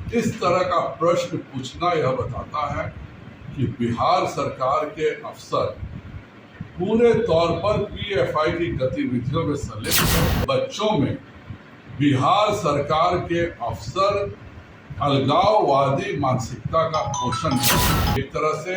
इस तरह का प्रश्न पूछना यह बताता है कि बिहार सरकार के अफसर पूरे तौर पर पीएफआई की गतिविधियों में संलिप्त हैं। बच्चों में बिहार सरकार के अफसर अलगाववादी मानसिकता का पोषण करते, एक तरह से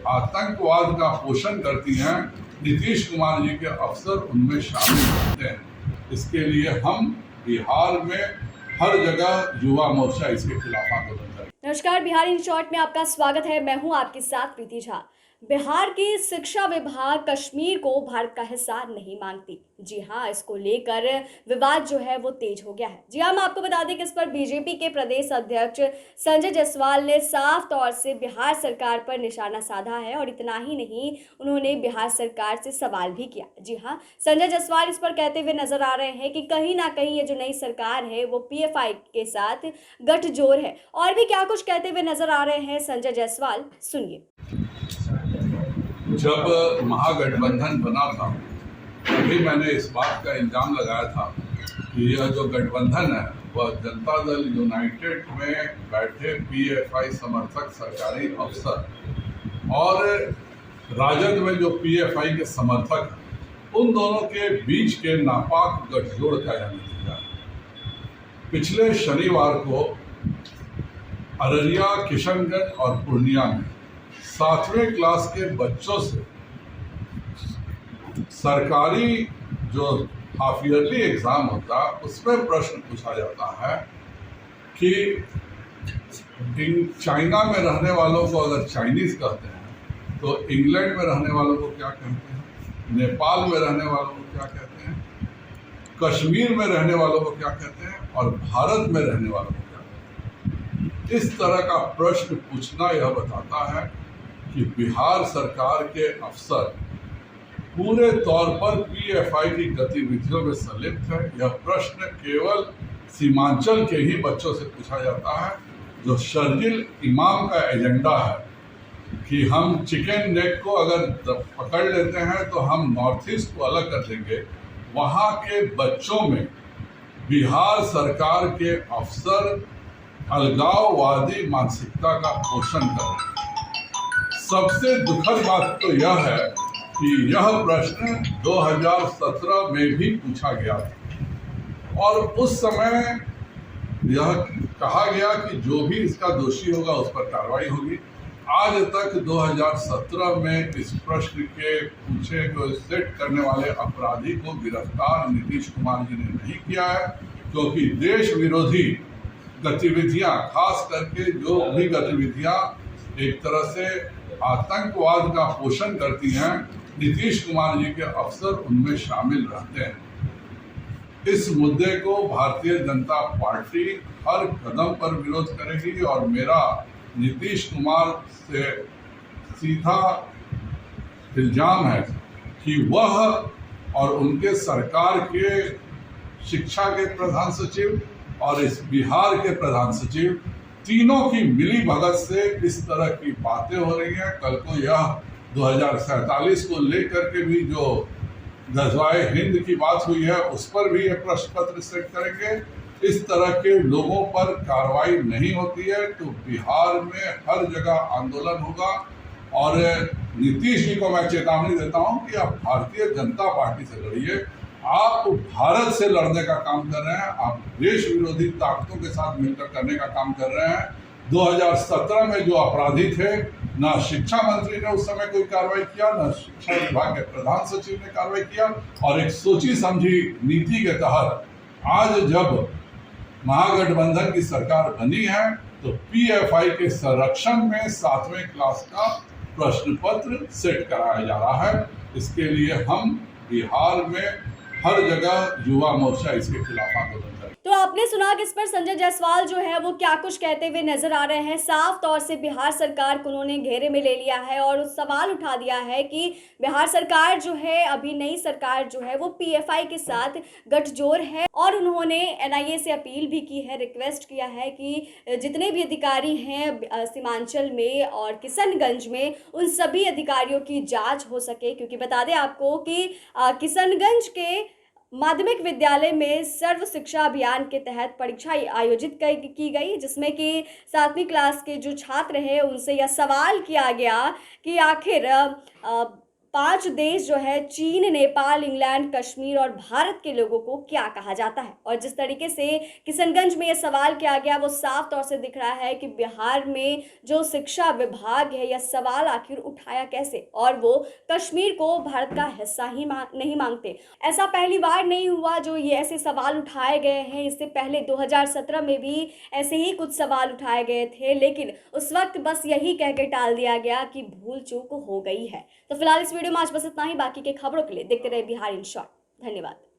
आतंकवाद का पोषण करती हैं। नीतीश कुमार जी के अफसर उनमें शामिल होते हैं। इसके लिए हम बिहार में हर जगह युवा मोर्चा इसके खिलाफ आंदोलन करें। नमस्कार, बिहार इन शॉर्ट में आपका स्वागत है। मैं हूं आपके साथ प्रीति झा। बिहार की शिक्षा विभाग कश्मीर को भारत का हिस्सा नहीं मानती। जी हां, इसको लेकर विवाद जो है वो तेज हो गया है। जी हां, हम आपको बता दें कि इस पर बीजेपी के प्रदेश अध्यक्ष संजय जायसवाल ने साफ तौर से बिहार सरकार पर निशाना साधा है और इतना ही नहीं, उन्होंने बिहार सरकार से सवाल भी किया। जी हां, संजय जायसवाल इस पर कहते हुए नजर आ रहे हैं कि कहीं ना कहीं ये जो नई सरकार है वो पीएफआई के साथ गठजोड़ है। और भी क्या कुछ कहते हुए नजर आ रहे हैं संजय जायसवाल, सुनिए। जब महागठबंधन बना था तभी मैंने इस बात का इल्जाम लगाया था कि यह जो गठबंधन है वह जनता दल यूनाइटेड में बैठे पीएफआई समर्थक सरकारी अफसर और राजद में जो पीएफआई के समर्थक हैं, उन दोनों के बीच के नापाक गठजोड़ का यह नतीजा है। पिछले शनिवार को अररिया, किशनगंज और पूर्णिया में 7वें क्लास के बच्चों से सरकारी जो हाफ ईयरली एग्जाम होता है उसमें प्रश्न पूछा जाता है कि चाइना में रहने वालों को अगर चाइनीज कहते हैं तो इंग्लैंड में रहने वालों को क्या कहते हैं, नेपाल में रहने वालों को क्या कहते हैं, कश्मीर में रहने वालों को क्या कहते हैं और भारत में रहने वालों को क्या कहते हैं। इस तरह का प्रश्न पूछना यह बताता है कि बिहार सरकार के अफसर पूरे तौर पर पीएफआई की गतिविधियों में संलिप्त है। यह प्रश्न केवल सीमांचल के ही बच्चों से पूछा जाता है। जो शर्जिल इमाम का एजेंडा है कि हम चिकन नेक को अगर पकड़ लेते हैं तो हम नॉर्थ ईस्ट को अलग कर देंगे, वहाँ के बच्चों में बिहार सरकार के अफसर अलगाववादी मानसिकता का पोषण कर रहे हैं। सबसे दुखद बात तो यह है कि यह प्रश्न 2017 में भी पूछा गया था और उस समय यह कहा गया कि जो भी इसका दोषी होगा उस पर कार्रवाई होगी। आज तक 2017 में इस प्रश्न के पूछे को सेट करने वाले अपराधी को गिरफ्तार नीतीश कुमार जी ने नहीं किया है, क्योंकि देश विरोधी गतिविधियां, खास करके जो भी गतिविधियां एक तरह से आतंकवाद का पोषण करती हैं, नीतीश कुमार जी के अफसर उनमें शामिल रहते हैं। इस मुद्दे को भारतीय जनता पार्टी हर कदम पर विरोध करेगी और मेरा नीतीश कुमार से सीधा इल्जाम है कि वह और उनके सरकार के शिक्षा के प्रधान सचिव और इस बिहार के प्रधान सचिव तीनों की मिली भगत से इस तरह की बातें हो रही हैं। कल को यह 2047 को लेकर के भी जो गज़वाए हिंद की बात हुई है उस पर भी यह प्रश्न पत्र सेट करेंगे। इस तरह के लोगों पर कार्रवाई नहीं होती है तो बिहार में हर जगह आंदोलन होगा। और नीतीश जी को मैं चेतावनी देता हूं कि आप भारतीय जनता पार्टी से लड़िए। आप भारत से लड़ने का काम कर रहे हैं, आप देश विरोधी ताकतों के साथ मिलकर करने का काम कर रहे हैं। 2017 में जो अपराधी थे, ना शिक्षा मंत्री ने उस समय कोई कार्रवाई किया, ना शिक्षा विभाग के प्रधान सचिव ने कार्रवाई किया और एक सोची समझी नीति के तहत आज जब महागठबंधन की सरकार बनी है तो पीएफआई के संरक्षण में 7वें क्लास का प्रश्न पत्र सेट कराया जा रहा है। इसके लिए हम बिहार में हर जगह युवा मोर्चा इसके खिलाफ आंदोलन करें। तो आपने सुना कि इस पर संजय जायसवाल जो है वो क्या कुछ कहते हुए नजर आ रहे हैं। साफ तौर से बिहार सरकार को उन्होंने घेरे में ले लिया है और सवाल उठा दिया है कि बिहार सरकार जो है, अभी नई सरकार जो है वो पीएफआई के साथ गठजोड़ है। और उन्होंने एनआईए से अपील भी की है, रिक्वेस्ट किया है कि जितने भी अधिकारी हैं सीमांचल में और किशनगंज में, उन सभी अधिकारियों की जांच हो सके। क्योंकि बता दें आपको कि किशनगंज के माध्यमिक विद्यालय में सर्व शिक्षा अभियान के तहत परीक्षा आयोजित की गई, जिसमें कि 7वीं क्लास के जो छात्र हैं उनसे यह सवाल किया गया कि आखिर 5 देश जो है चीन, नेपाल, इंग्लैंड, कश्मीर और भारत के लोगों को क्या कहा जाता है। और जिस तरीके से किशनगंज में ये सवाल किया गया वो साफ तौर से दिख रहा है कि बिहार में जो शिक्षा विभाग है यह सवाल आखिर उठाया कैसे, और वो कश्मीर को भारत का हिस्सा ही नहीं मांगते। ऐसा पहली बार नहीं हुआ जो ये ऐसे सवाल उठाए गए हैं। इससे पहले 2017 में भी ऐसे ही कुछ सवाल उठाए गए थे, लेकिन उस वक्त बस यही कह के टाल दिया गया कि भूल चूक हो गई है। तो फिलहाल इस वीडियो में आज बस इतना ही। बाकी के खबरों के लिए देखते रहे बिहार इन शॉर्ट। धन्यवाद।